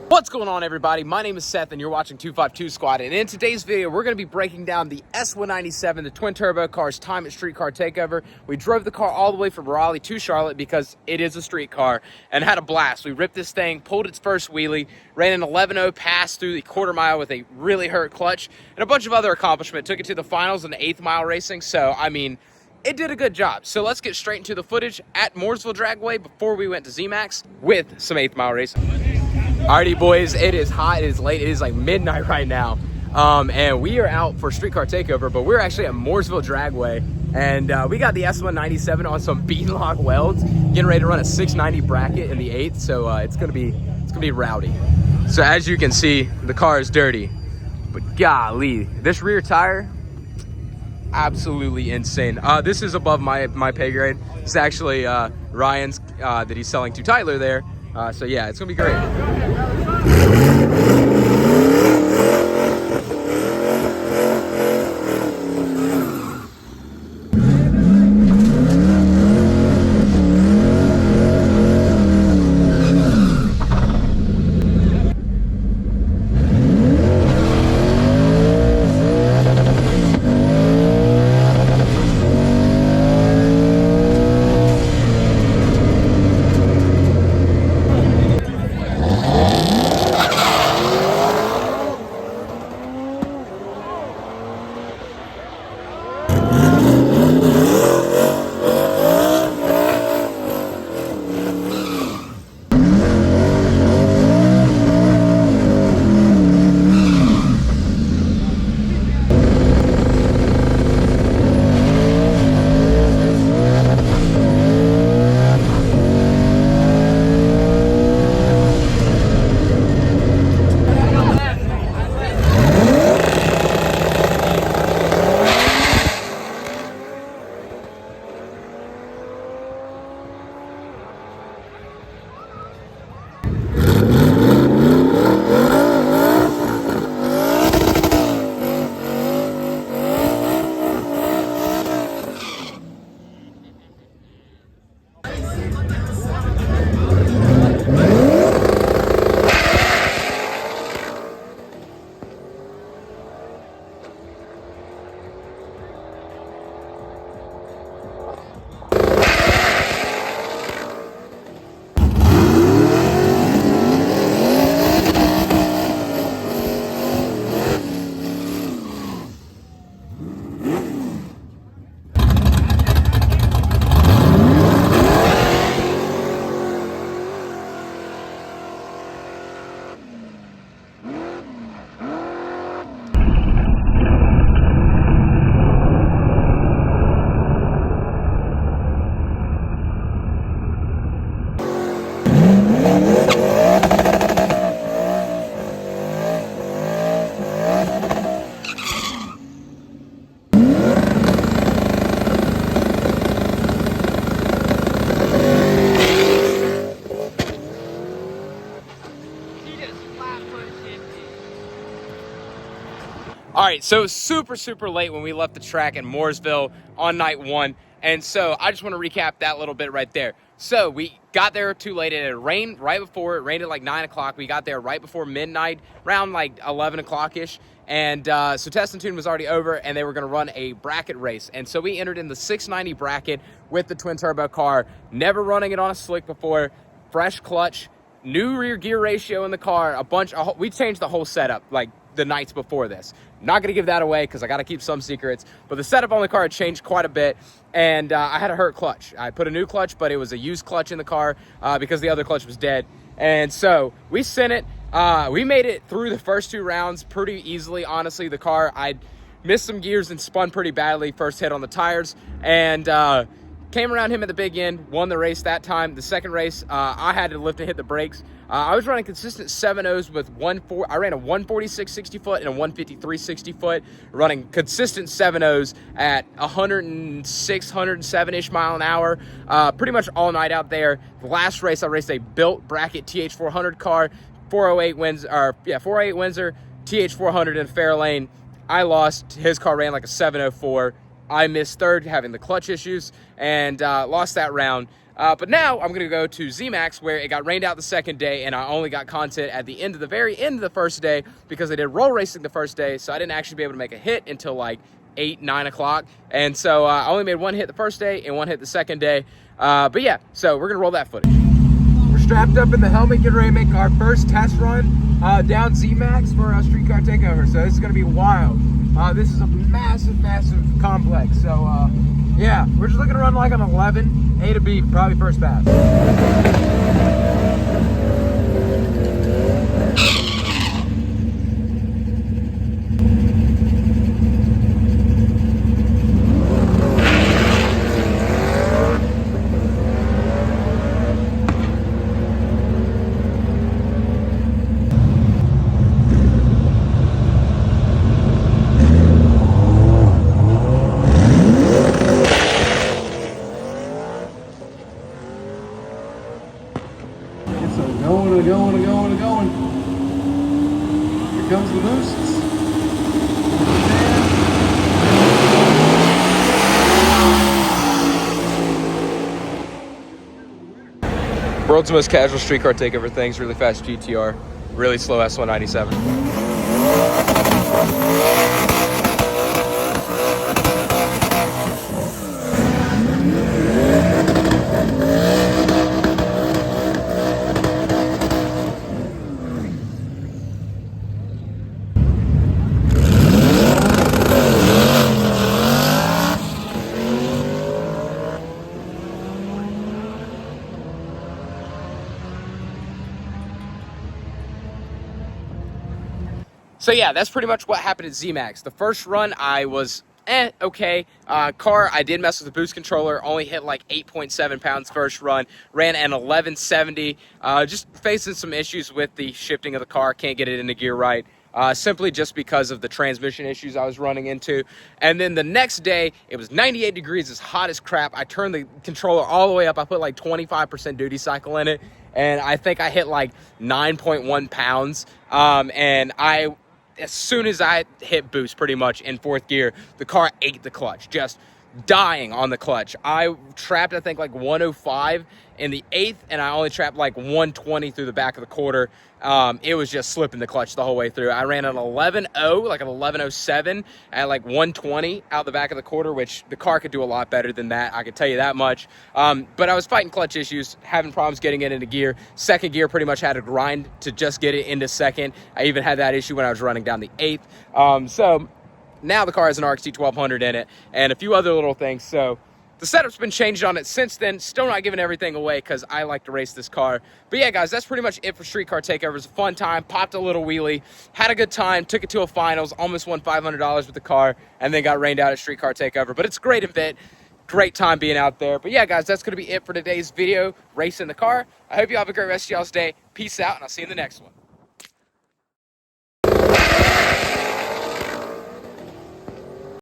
What's going on, everybody? My name is Seth and you're watching 252 Squad, and in today's video we're going to be breaking down the S197, the twin turbo car's time at street car takeover. We drove the car all the way from Raleigh to Charlotte because it is a street car and had a blast. We ripped this thing, pulled its first wheelie, ran an 11.0 pass through the quarter mile with a really hurt clutch, and a bunch of other accomplishments. Took it to the finals in the 8th mile racing, so I mean, it did a good job. So let's get straight into the footage at Moresville Dragway before we went to ZMAX with some 8th mile racing. Alrighty, boys, it is hot, it is late, it is like midnight right now, and we are out for streetcar takeover, but we're actually at Moresville Dragway, and we got the S197 on some beanlog welds, getting ready to run a 690 bracket in the 8th, so it's gonna be rowdy. So as you can see, the car is dirty, but golly, this rear tire, absolutely insane. This is above my pay grade. It's actually Ryan's that he's selling to Tyler there. So yeah, it's gonna be great. All right, so super late when we left the track in Moresville on night 1, and so I just want to recap that little bit right there. So we got there too late, and it rained right before. It rained at like 9 o'clock. We got there right before midnight, around like 11 o'clock-ish, and so test and tune was already over, and they were going to run a bracket race. And so we entered in the 690 bracket with the twin turbo car, never running it on a slick before, fresh clutch, new rear gear ratio in the car, we changed the whole setup like the nights before this. Not going to give that away because I got to keep some secrets, but the setup on the car had changed quite a bit, and I had a hurt clutch. I put a new clutch, but it was a used clutch in the car because the other clutch was dead, and so we sent it. We made it through the first 2 rounds pretty easily, honestly. The car, I missed some gears and spun pretty badly, first hit on the tires, and came around him at the big end, won the race that time. The second race, I had to lift and hit the brakes. I was running consistent 7.0s with I ran a 146 60 foot and a 153 60 foot, running consistent 7.0s at 106, 107-ish mile an hour, pretty much all night out there. The last race, I raced a built bracket TH400 car, 408 Windsor, TH400 in Fairlane. I lost. His car ran like a 704. I missed third, having the clutch issues, and lost that round. But now I'm going to go to ZMAX, where it got rained out the second day, and I only got content at the end of the very end of the first day because I did roll racing the first day, so I didn't actually be able to make a hit until like 8, 9 o'clock. And so I only made one hit the first day and one hit the second day. But yeah, so we're going to roll that footage. We're strapped up in the helmet, getting ready to make our first test run down ZMAX for our streetcar takeover. So this is going to be wild. This is a massive, massive complex. So yeah, we're just looking to run like an 11, A to B, probably first pass. Going. Here comes the boosts. World's most casual streetcar takeover things, really fast GTR, really slow S197. So yeah, that's pretty much what happened at ZMAX. The first run, I was okay. Car, I did mess with the boost controller, only hit like 8.7 pounds first run, ran an 1170, just facing some issues with the shifting of the car, can't get it into gear right. Simply just because of the transmission issues I was running into. And then the next day, it was 98 degrees, it's hot as crap. I turned the controller all the way up. I put like 25% duty cycle in it, and I think I hit like 9.1 pounds. And as soon as I hit boost pretty much in fourth gear, the car ate the clutch, just dying on the clutch. I trapped, I think, like 105 in the eighth, and I only trapped like 120 through the back of the quarter. It was just slipping the clutch the whole way through. I ran an 11.0, like an 11.07 at like 120 out the back of the quarter, which the car could do a lot better than that, I can tell you that much. But I was fighting clutch issues, having problems getting it into gear. Second gear pretty much had to grind to just get it into second. I even had that issue when I was running down the eighth. So now the car has an RXT 1200 in it and a few other little things. So the setup's been changed on it since then. Still not giving everything away because I like to race this car. But yeah, guys, that's pretty much it for Streetcar Takeover. It was a fun time. Popped a little wheelie. Had a good time. Took it to a finals. Almost won $500 with the car. And then got rained out at Streetcar Takeover. But it's a great event. Great time being out there. But yeah, guys, that's going to be it for today's video. Racing the car. I hope you have a great rest of y'all's day. Peace out, and I'll see you in the next one.